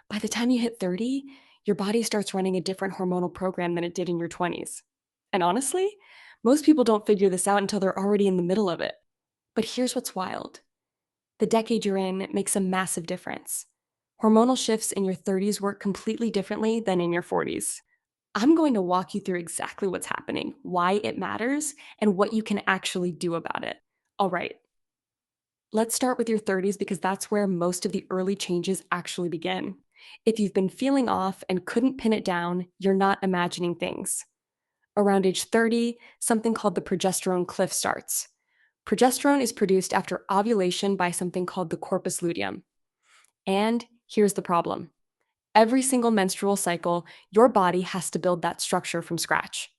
By the time you hit 30, your body starts running a different hormonal program than it did in your 20s. And honestly, most people don't figure this out until they're already in the middle of it. But here's what's wild. The decade you're in makes a massive difference. Hormonal shifts in your 30s work completely differently than in your 40s. I'm going to walk you through exactly what's happening, why it matters, and what you can actually do about it. All right, let's start with your 30s because that's where most of the early changes actually begin. If you've been feeling off and couldn't pin it down, you're not imagining things. Around age 30, something called the progesterone cliff starts. Progesterone is produced after ovulation by something called the corpus luteum. And here's the problem. Every single menstrual cycle, your body has to build that structure from scratch.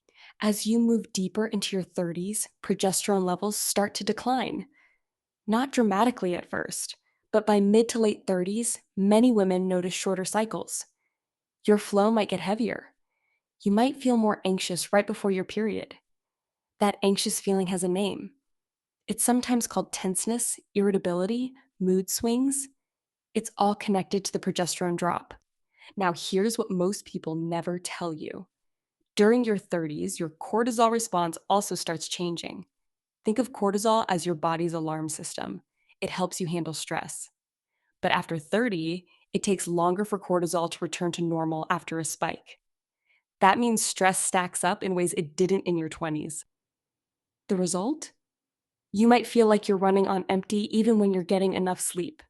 As you move deeper into your 30s, progesterone levels start to decline. Not dramatically at first, but by mid to late 30s, many women notice shorter cycles. Your flow might get heavier. You might feel more anxious right before your period. That anxious feeling has a name. It's sometimes called tenseness, irritability, mood swings. It's all connected to the progesterone drop. Now, here's what most people never tell you. During your 30s, your cortisol response also starts changing. Think of cortisol as your body's alarm system. It helps you handle stress. But after 30, it takes longer for cortisol to return to normal after a spike. That means stress stacks up in ways it didn't in your 20s. The result? You might feel like you're running on empty even when you're getting enough sleep.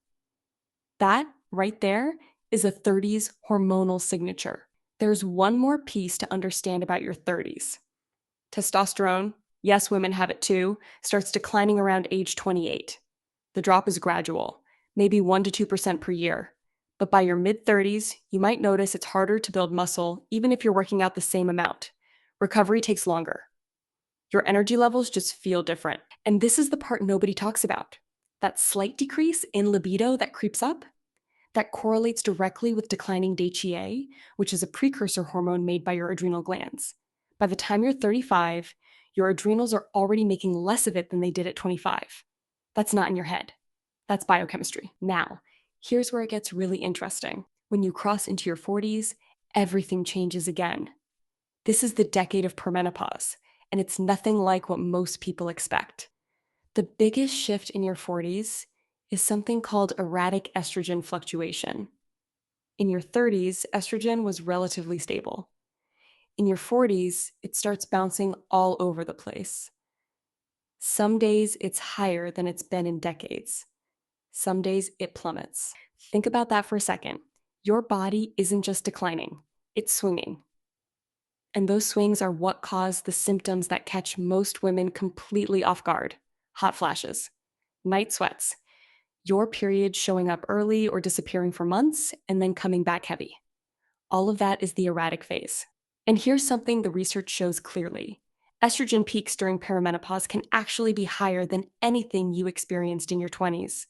That, right there, is a 30s hormonal signature. There's one more piece to understand about your 30s. Testosterone, yes, women have it too, starts declining around age 28. The drop is gradual, maybe 1 to 2% per year. But by your mid 30s, you might notice it's harder to build muscle even if you're working out the same amount. Recovery takes longer. Your energy levels just feel different. And this is the part nobody talks about. That slight decrease in libido that creeps up, that correlates directly with declining DHEA, which is a precursor hormone made by your adrenal glands. By the time you're 35, your adrenals are already making less of it than they did at 25. That's not in your head. That's biochemistry. Now, here's where it gets really interesting. When you cross into your 40s, everything changes again. This is the decade of perimenopause, and it's nothing like what most people expect. The biggest shift in your 40s is something called erratic estrogen fluctuation. In your 30s, estrogen was relatively stable. In your 40s, it starts bouncing all over the place. Some days it's higher than it's been in decades. Some days it plummets. Think about that for a second. Your body isn't just declining, it's swinging. And those swings are what cause the symptoms that catch most women completely off guard. Hot flashes, night sweats, your period showing up early or disappearing for months, and then coming back heavy. All of that is the erratic phase. And here's something the research shows clearly. Estrogen peaks during perimenopause can actually be higher than anything you experienced in your 20s.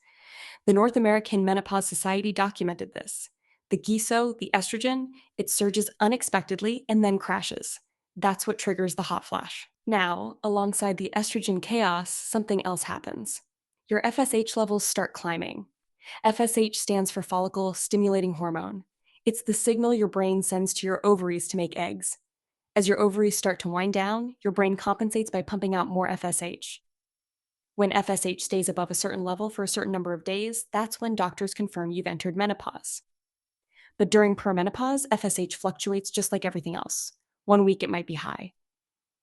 The North American Menopause Society documented this. The GISO, the estrogen, it surges unexpectedly and then crashes. That's what triggers the hot flash. Now, alongside the estrogen chaos, something else happens. Your FSH levels start climbing. FSH stands for follicle stimulating hormone. It's the signal your brain sends to your ovaries to make eggs. As your ovaries start to wind down, your brain compensates by pumping out more FSH. When FSH stays above a certain level for a certain number of days, that's when doctors confirm you've entered menopause. But during perimenopause, FSH fluctuates just like everything else. One week it might be high.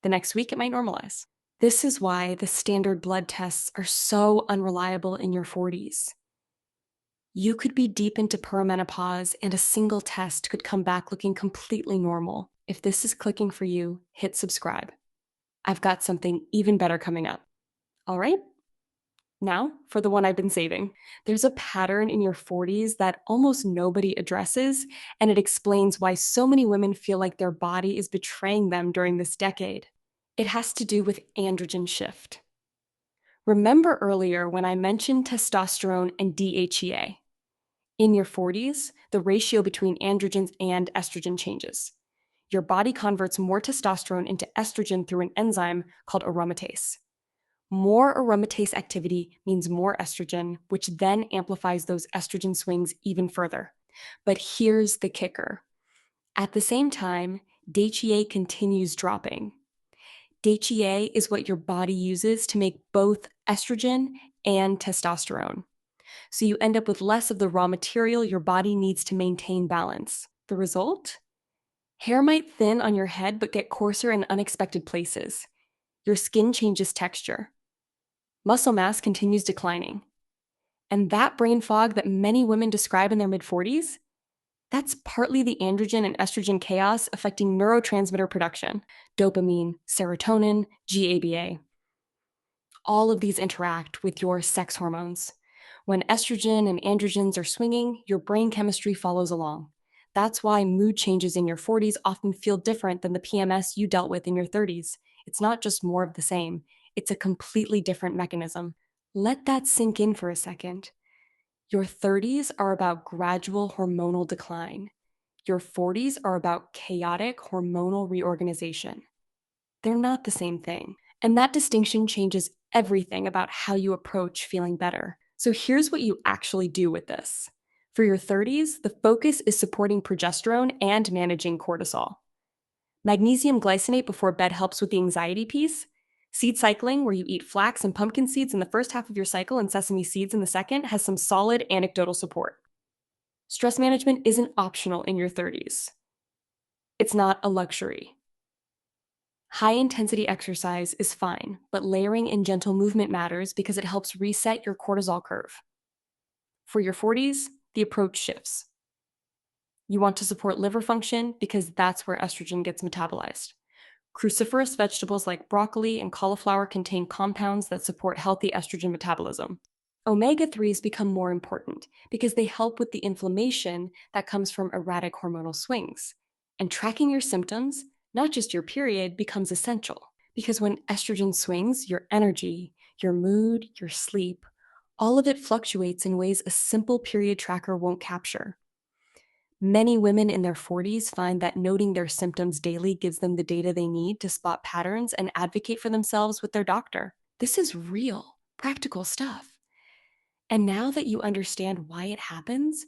The next week it might normalize. This is why the standard blood tests are so unreliable in your 40s. You could be deep into perimenopause and a single test could come back looking completely normal. If this is clicking for you, hit subscribe. I've got something even better coming up. All right? Now, for the one I've been saving. There's a pattern in your 40s that almost nobody addresses, and it explains why so many women feel like their body is betraying them during this decade. It has to do with androgen shift. Remember earlier when I mentioned testosterone and DHEA? In your 40s, the ratio between androgens and estrogen changes. Your body converts more testosterone into estrogen through an enzyme called aromatase. More aromatase activity means more estrogen, which then amplifies those estrogen swings even further. But here's the kicker. At the same time, DHEA continues dropping. DHEA is what your body uses to make both estrogen and testosterone. So you end up with less of the raw material your body needs to maintain balance. The result? Hair might thin on your head but get coarser in unexpected places. Your skin changes texture. Muscle mass continues declining. And that brain fog that many women describe in their mid-40s, that's partly the androgen and estrogen chaos affecting neurotransmitter production, dopamine, serotonin, GABA. All of these interact with your sex hormones. When estrogen and androgens are swinging, your brain chemistry follows along. That's why mood changes in your 40s often feel different than the PMS you dealt with in your 30s. It's not just more of the same, it's a completely different mechanism. Let that sink in for a second. Your 30s are about gradual hormonal decline. Your 40s are about chaotic hormonal reorganization. They're not the same thing. And that distinction changes everything about how you approach feeling better. So here's what you actually do with this. For your 30s, the focus is supporting progesterone and managing cortisol. Magnesium glycinate before bed helps with the anxiety piece. Seed cycling, where you eat flax and pumpkin seeds in the first half of your cycle and sesame seeds in the second, has some solid anecdotal support. Stress management isn't optional in your 30s. It's not a luxury. High-intensity exercise is fine, but layering in gentle movement matters because it helps reset your cortisol curve. For your 40s, the approach shifts. You want to support liver function because that's where estrogen gets metabolized. Cruciferous vegetables like broccoli and cauliflower contain compounds that support healthy estrogen metabolism. Omega-3s become more important because they help with the inflammation that comes from erratic hormonal swings. And tracking your symptoms, not just your period, becomes essential. Because when estrogen swings, your energy, your mood, your sleep, all of it fluctuates in ways a simple period tracker won't capture. Many women in their 40s find that noting their symptoms daily gives them the data they need to spot patterns and advocate for themselves with their doctor. This is real, practical stuff. And now that you understand why it happens,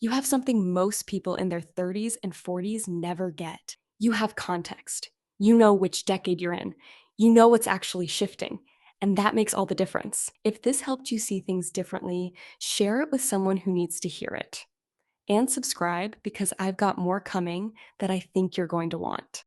you have something most people in their 30s and 40s never get. You have context. You know which decade you're in. You know what's actually shifting. And that makes all the difference. If this helped you see things differently, share it with someone who needs to hear it. And subscribe because I've got more coming that I think you're going to want.